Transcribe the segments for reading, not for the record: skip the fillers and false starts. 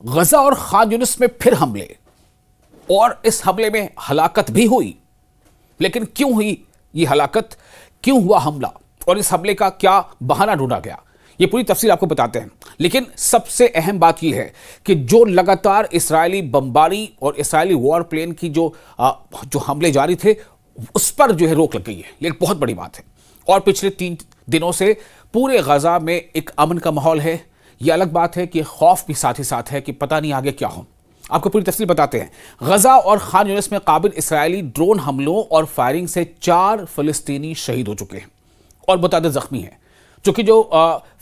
गजा और खान यूनिस में फिर हमले, और इस हमले में हलाकत भी हुई। लेकिन क्यों हुई ये हलाकत, क्यों हुआ हमला, और इस हमले का क्या बहाना ढूंढा गया, ये पूरी तफसील आपको बताते हैं। लेकिन सबसे अहम बात यह है कि जो लगातार इस्राएली बमबारी और इस्राएली वॉर प्लेन की जो हमले जारी थे, उस पर जो है रोक लग गई है। ये एक बहुत बड़ी बात है। और पिछले 3 दिनों से पूरे गजा में एक अमन का माहौल है। ये अलग बात है कि खौफ भी साथ ही साथ है कि पता नहीं आगे क्या हो। आपको पूरी तफसील बताते हैं। गजा और खान यूनिस में काबिल इसराइली ड्रोन हमलों और फायरिंग से 4 फलस्तीनी शहीद हो चुके हैं और मुतअद्दिद जख्मी हैं। चूंकि जो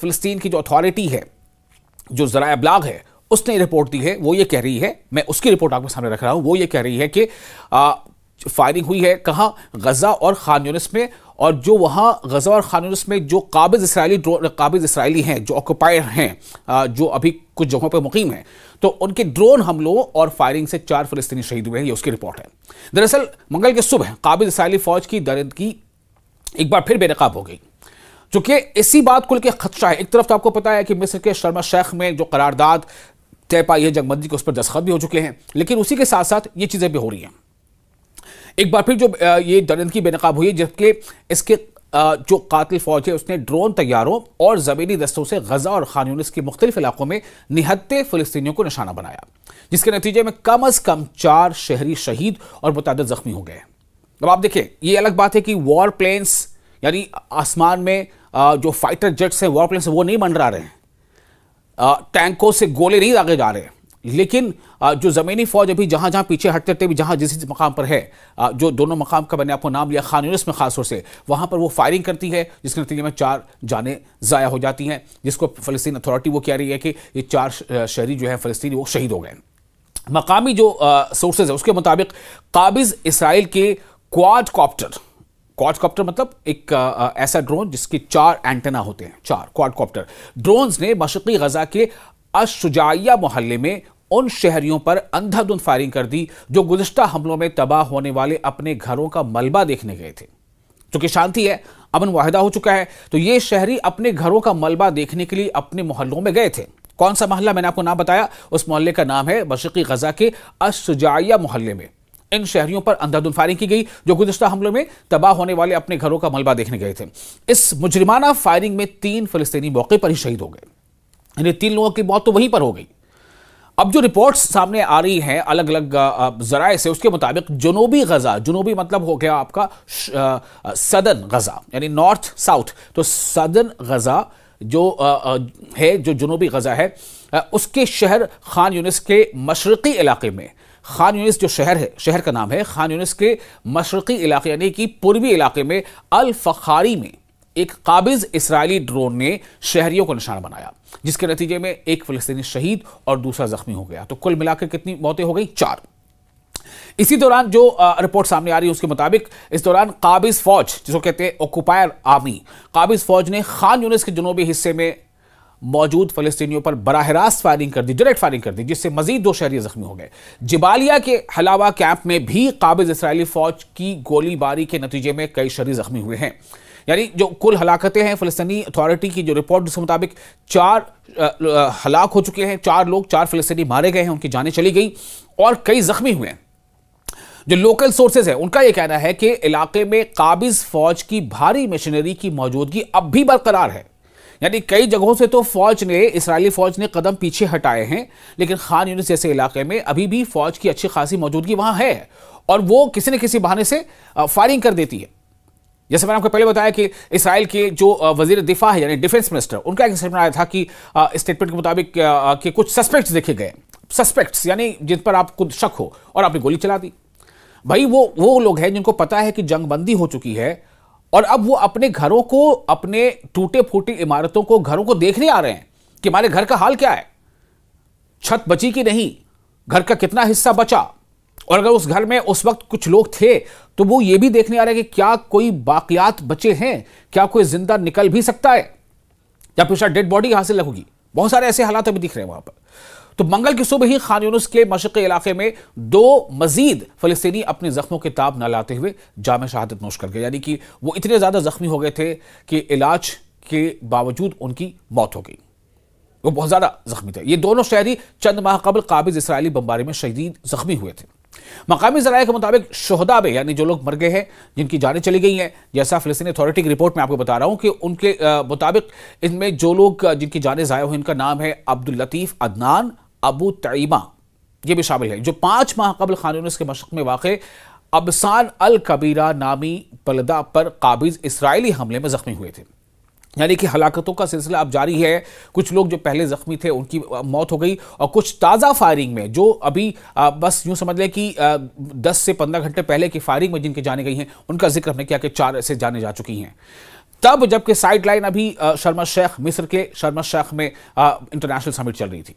फिलिस्तीन की जो अथॉरिटी है, जो ज़राए अबलाग है, उसने रिपोर्ट दी है, वो ये कह रही है, मैं उसकी रिपोर्ट आपके सामने रख रहा हूं, वो ये कह रही है कि फायरिंग हुई है कहां, गजा और खान यूनिस में। और जो वहां गजा और खान यूनिस में जो काबिज इसराइली हैं, जो ऑक्यूपाइड हैं, जो अभी कुछ जगहों पर मुकीम हैं, तो उनके ड्रोन हमलों और फायरिंग से 4 फलस्तीनी शहीद हुए हैं। ये उसकी रिपोर्ट है। दरअसल मंगल के सुबह काबिज इसराइली फौज की दरिंदगी एक बार फिर बेनकाब हो गई, चूंकि इसी बात को लेकर खदशा है। एक तरफ तो आपको पता है कि मिस्र के शर्म शेख में जो करारदाद तय पाई है जंगबंदी के, उस पर दस्तखत भी हो चुके हैं, लेकिन उसी के साथ साथ ये चीजें भी हो रही हैं। एक बार फिर जो ये दरिंदगी बेनकाब हुई, जबकि इसके जो कातिल फौज है उसने ड्रोन तैयारों और जमीनी दस्तों से गजा और खान यूनिस के मुख्तलिफ इलाकों में निहत्ते फिलिस्तीनियों को निशाना बनाया, जिसके नतीजे में कम अज कम 4 शहरी शहीद और मुतअद्दिद जख्मी हो गए। अब आप देखें, ये अलग बात है कि वॉर प्लेन्स यानी आसमान में जो फाइटर जेट्स हैं, वॉर प्लेन्स, वो नहीं मंडरा रहे हैं, टैंकों से गोले नहीं दागे जा रहे हैं, लेकिन जो ज़मीनी फौज अभी जहां जहां पीछे हटते हटते भी जहां जिस मकाम पर है, जो दोनों मकाम का मैंने आपको नाम लिया, खान यूनिस में खासतौर से, वहां पर वो फायरिंग करती है, जिसके नतीजे में 4 जानें ज़ाया हो जाती हैं, जिसको फ़लस्तीन अथॉरिटी वो कह रही है कि ये 4 शहरी जो है फ़लस्तीनी वो शहीद हो गए। मकामी जो सोर्सेज है उसके मुताबिक काबिज इसराइल के क्वाड कॉप्टर मतलब एक ऐसा ड्रोन जिसके 4 एंटेना होते हैं, 4 क्वाड कॉप्टर ड्रोन्स ने मशरक़ी गजा के अश-शुजाइया मोहल्ले में उन शहरियों पर अंधाधुंध फायरिंग कर दी जो गुज़िश्ता हमलों में तबाह होने वाले अपने घरों का मलबा देखने गए थे। चूंकि शांति है, अमन वाहिदा हो चुका है, तो ये शहरी अपने घरों का मलबा देखने के लिए अपने मोहल्लों में गए थे। कौन सा मोहल्ला, मैंने आपको नाम बताया, उस मोहल्ले का नाम है मशरक़ी गजा के अश-शुजाइया मोहल्ले में इन शहरियों पर अंधाधुंध फायरिंग की गई जो गुज़िश्ता हमलों में तबाह होने वाले अपने घरों का मलबा देखने गए थे। इस मुजरिमाना फायरिंग में 3 फलस्तीनी मौके पर ही शहीद हो गए, यानी 3 लोगों की मौत तो वहीं पर हो गई। अब जो रिपोर्ट्स सामने आ रही हैं अलग अलग जराए से, उसके मुताबिक जनूबी गजा, जनूबी मतलब हो गया आपका सदर्न गजा यानी नॉर्थ साउथ, तो सदर्न गजा जो है, जो जनूबी गजा है, उसके शहर खान यूनिस के मशरक़ी इलाके में, खान यूनिस जो शहर है, शहर का नाम है, खान यूनिस के मशरक़ी इलाके यानी कि पूर्वी इलाके में अल फ़खारी में एक काबिज इसराइली ड्रोन ने शहरियों को निशाना बनाया, जिसके नतीजे में एक फ़लस्तीनी शहीद और दूसरा जख्मी हो गया। तो कुल मिलाकर कितनी मौतें हो गई? 4। इसी दौरान जो रिपोर्ट सामने आ रही है उसके मुताबिक इस दौरान काबिज फौज, जिसको कहते हैं ऑक्यूपायर आर्मी, काबिज फौज ने खान यूनिस के जनूबी हिस्से में मौजूद फलस्तीनियों पर बराह रास्त फायरिंग कर दी, डायरेक्ट फायरिंग कर दी, जिससे मजीद 2 शहरी जख्मी हो गए। जिबालिया के हलावा कैंप में भी काबिज इसराइली फौज की गोलीबारी के नतीजे में कई शहरी जख्मी हुए हैं। यानी जो कुल हलाकतें हैं, फलस्तीनी अथॉरिटी की जो रिपोर्ट जिसके मुताबिक 4 हलाक हो चुके हैं, 4 लोग, 4 फलस्तीनी मारे गए हैं, उनकी जानें चली गई और कई जख्मी हुए हैं। जो लोकल सोर्सेज है उनका यह कहना है कि इलाके में काबिज फौज की भारी मशीनरी की मौजूदगी अब भी बरकरार है। यानी कई जगहों से तो फौज ने, इसराइली फौज ने कदम पीछे हटाए हैं, लेकिन खान यूनिस जैसे इलाके में अभी भी फौज की अच्छी खासी मौजूदगी वहां है और वो किसी न किसी बहाने से फायरिंग कर देती है। जैसे मैंने आपको पहले बताया कि इसराइल के जो वजीर दिफा है यानी डिफेंस मिनिस्टर, उनका एक स्टेटमेंट आया था कि स्टेटमेंट के मुताबिक कि कुछ सस्पेक्ट्स देखे गए, सस्पेक्ट्स यानी जिन पर आपको शक हो, और आपने गोली चला दी। भाई वो लोग हैं जिनको पता है कि जंगबंदी हो चुकी है और अब वो अपने घरों को, अपने टूटे फूटे इमारतों को, घरों को देखने आ रहे हैं कि हमारे घर का हाल क्या है, छत बची कि नहीं, घर का कितना हिस्सा बचा, और अगर उस घर में उस वक्त कुछ लोग थे तो वो ये भी देखने आ रहे हैं कि क्या कोई बाकियात बचे हैं, क्या कोई जिंदा निकल भी सकता है या फिर शायद डेड बॉडी हासिल होगी। बहुत सारे ऐसे हालात अभी दिख रहे हैं वहां पर। तो मंगल की सुबह ही खान यूनिस के मशरक़ी इलाके में 2 मजीद फलस्तीनी अपने जख्मों के ताब न लाते हुए जाम शहादत नोश कर गए, यानी कि वो इतने ज्यादा जख्मी हो गए थे कि इलाज के बावजूद उनकी मौत हो गई। वो बहुत ज़्यादा जख्मी थे। ये दोनों शहरी चंद माह कबल काबिज इसराइली बमबारी में शदीद जख्मी हुए थे। मकामी ज़राए के मुताबिक शोहदा में, यानी जो लोग मर गए हैं, जिनकी जानें चली गई हैं, जैसा फ़लस्तीनी अथॉरिटी की रिपोर्ट में आपको बता रहा हूं कि उनके मुताबिक इनमें जो लोग जिनकी जानें ज़ाया हुई, इनका नाम है अब्दुल लतीफ़ अदनान अबू तईमा, ये भी शामिल है, जो 5 माह कबल खान यूनिस के मशक़ में वाक़ अबसान अल कबीरा नामी बलदा पर काबिज इसराइली हमले में जख्मी हुए थे। यानी कि हलाकतों का सिलसिला अब जारी है। कुछ लोग जो पहले जख्मी थे उनकी मौत हो गई, और कुछ ताज़ा फायरिंग में जो अभी बस यूं समझ लें कि 10 से 15 घंटे पहले की फायरिंग में जिनकी जाने गई हैं, उनका जिक्र हमने किया कि 4 ऐसे जाने जा चुकी हैं। तब जबकि साइड लाइन अभी शर्म अल शेख, मिस्र के शर्म अल शेख में इंटरनेशनल समिट चल रही थी।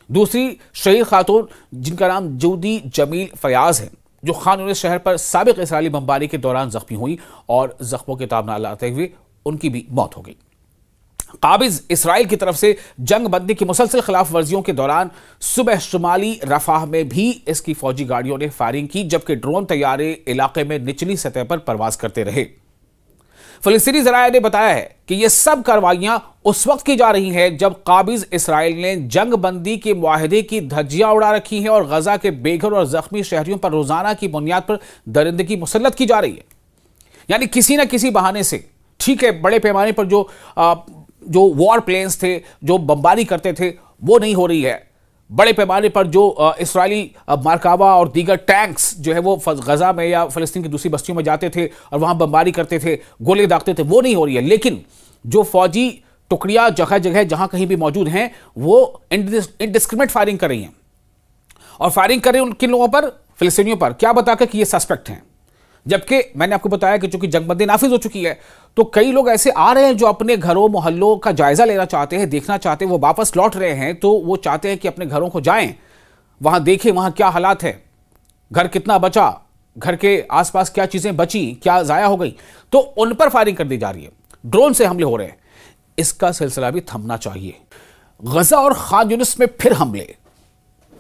दूसरी शहीद खातून जिनका नाम जूदी जमील फयाज है, जो खान यूनिस शहर पर साबिक इसराइली बमबारी के दौरान जख्मी हुई और जख्मों के ताब न लाते हुए उनकी भी मौत हो गई। काबिज इसराइल की तरफ से जंग बंदी की मुसलसल खिलाफ वर्जियों के दौरान सुबह शुमाली रफाह में भी इसकी फौजी गाड़ियों ने फायरिंग की, जबकि ड्रोन तैयारे इलाके में निचली सतह पर परवाज करते रहे। फलस्तीनी ज़राए ने बताया है कि यह सब कार्रवाइयां उस वक्त की जा रही हैं जब काबिज इसराइल ने जंग बंदी के मुआहदे की धज्जियां उड़ा रखी हैं और गजा के बेघर और जख्मी शहरियों पर रोजाना की बुनियाद पर दरिंदगी मुसल्लत की जा रही है। यानी किसी ना किसी बहाने से, ठीक है, बड़े पैमाने पर जो वॉर प्लेन्स थे जो बमबारी करते थे वो नहीं हो रही है। बड़े पैमाने पर जो इसराइली मारकावा और दीगर टैंक्स जो है वो गजा में या फ़लस्तीन की दूसरी बस्तियों में जाते थे और वहां बमबारी करते थे, गोले दागते थे, वो नहीं हो रही है। लेकिन जो फौजी टुकड़ियां जगह जगह जहां कहीं भी मौजूद हैं, वो इनडिस्क्रिमिनेट फायरिंग कर रही हैं, और फायरिंग कर रही हैं किन लोगों पर? फ़लस्तीनियों पर। क्या बताकर कि ये सस्पेक्ट हैं, जबकि मैंने आपको बताया कि चूंकि जंगबंदी नाफिज हो चुकी है तो कई लोग ऐसे आ रहे हैं जो अपने घरों मोहल्लों का जायजा लेना चाहते हैं, देखना चाहते हैं, वो वापस लौट रहे हैं, तो वो चाहते हैं कि अपने घरों को जाएं, वहां देखें वहां क्या हालात है, घर कितना बचा, घर के आसपास क्या चीजें बची, क्या जाया हो गई, तो उन पर फायरिंग कर दी जा रही है, ड्रोन से हमले हो रहे हैं। इसका सिलसिला भी थमना चाहिए। गजा और खान यूनिस में फिर हमले,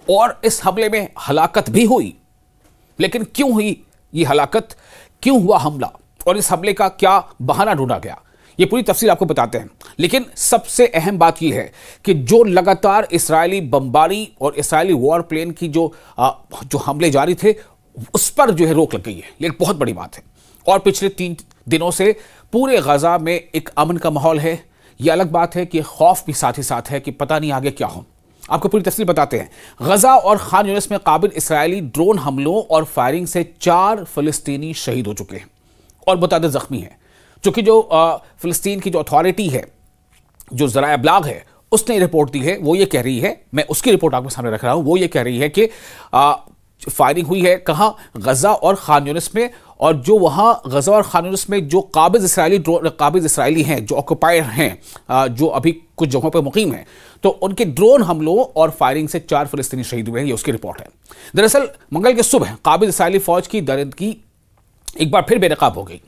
और इस हमले में हलाकत भी हुई, लेकिन क्यों हुई ये हलाकत, क्यों हुआ हमला, और इस हमले का क्या बहाना ढूंढा गया, ये पूरी तफसील आपको बताते हैं। लेकिन सबसे अहम बात यह है कि जो लगातार इसराइली बमबारी और इसराइली वॉर प्लेन की जो हमले जारी थे, उस पर जो है रोक लग गई है। ये एक बहुत बड़ी बात है। और पिछले 3 दिनों से पूरे गजा में एक अमन का माहौल है। यह अलग बात है कि खौफ भी साथ ही साथ है कि पता नहीं आगे क्या हो। आपको पूरी तफसील बताते हैं। गजा और खान यूनिस में काबिल इसराइली ड्रोन हमलों और फायरिंग से 4 फलस्तीनी शहीद हो चुके हैं और मुतादिद जख्मी हैं। चूंकि जो फिलिस्तीन की जो अथॉरिटी है, जो ज़राए अबलाग है, उसने रिपोर्ट दी है, वो ये कह रही है, मैं उसकी रिपोर्ट आपके सामने रख रहा हूं, वो ये कह रही है कि फायरिंग हुई है कहां? गजा और खान यूनिस में, और जो वहां गजा और खान यूनिस में जो काबिज इसराइली हैं, जो ऑक्युपायर हैं, जो अभी कुछ जगहों पर मुकीम हैं, तो उनके ड्रोन हमलों और फायरिंग से 4 फलस्तीनी शहीद हुए हैं, ये उसकी रिपोर्ट है। दरअसल मंगल के सुबह काबिज इसराइली फौज की दरिंदगी एक बार फिर बेनकाब हो गई,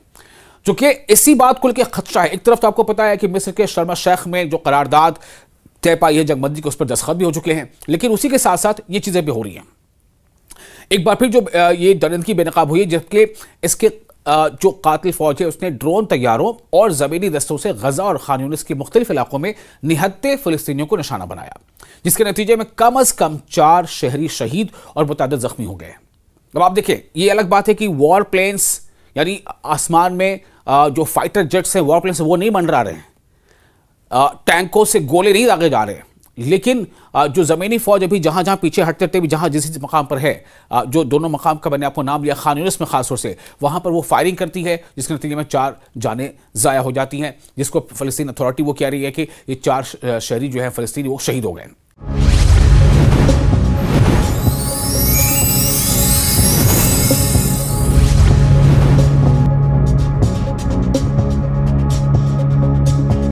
चूंकि इसी बात को लेकर खदशा है। एक तरफ तो आपको पता है कि मिस्र के शर्म अल शेख में जो करारदाद तय पाई है जंगबंदी के, उस पर दस्तखत भी हो चुके हैं, लेकिन उसी के साथ साथ ये चीजें भी हो रही हैं। एक बार फिर जो ये दरिंदगी बेनकाब हुई, जबकि इसके जो कातिल फौज है उसने ड्रोन तैयारों और ज़मीनी दस्तों से गजा और खान यूनिस के मुख्तलिफ इलाकों में निहत्ते फ़लस्तीनियों को निशाना बनाया, जिसके नतीजे में कम अज़ कम 4 शहरी शहीद और मुतादिद जख्मी हो गए। अब आप देखिए, ये अलग बात है कि वॉर प्लेन्स, यानी आसमान में जो फाइटर जेट्स हैं, वॉर प्लेन्स, वो नहीं मंडरा रहे हैं, टैंकों से गोले नहीं दागे जा रहे हैं, लेकिन जो ज़मीनी फौज अभी जहाँ जहाँ पीछे हटते हटते भी जहाँ जिस मकाम पर है, जो दोनों मकाम का मैंने आपको नाम लिया, खान यूनिस में खास तौर से, वहाँ पर वो फायरिंग करती है, जिसके नतीजे में 4 जानें ज़ाया हो जाती हैं, जिसको फ़लस्तीन अथॉरिटी वो कह रही है कि ये 4 शहरी जो है फ़लस्तीनी वो शहीद हो गए।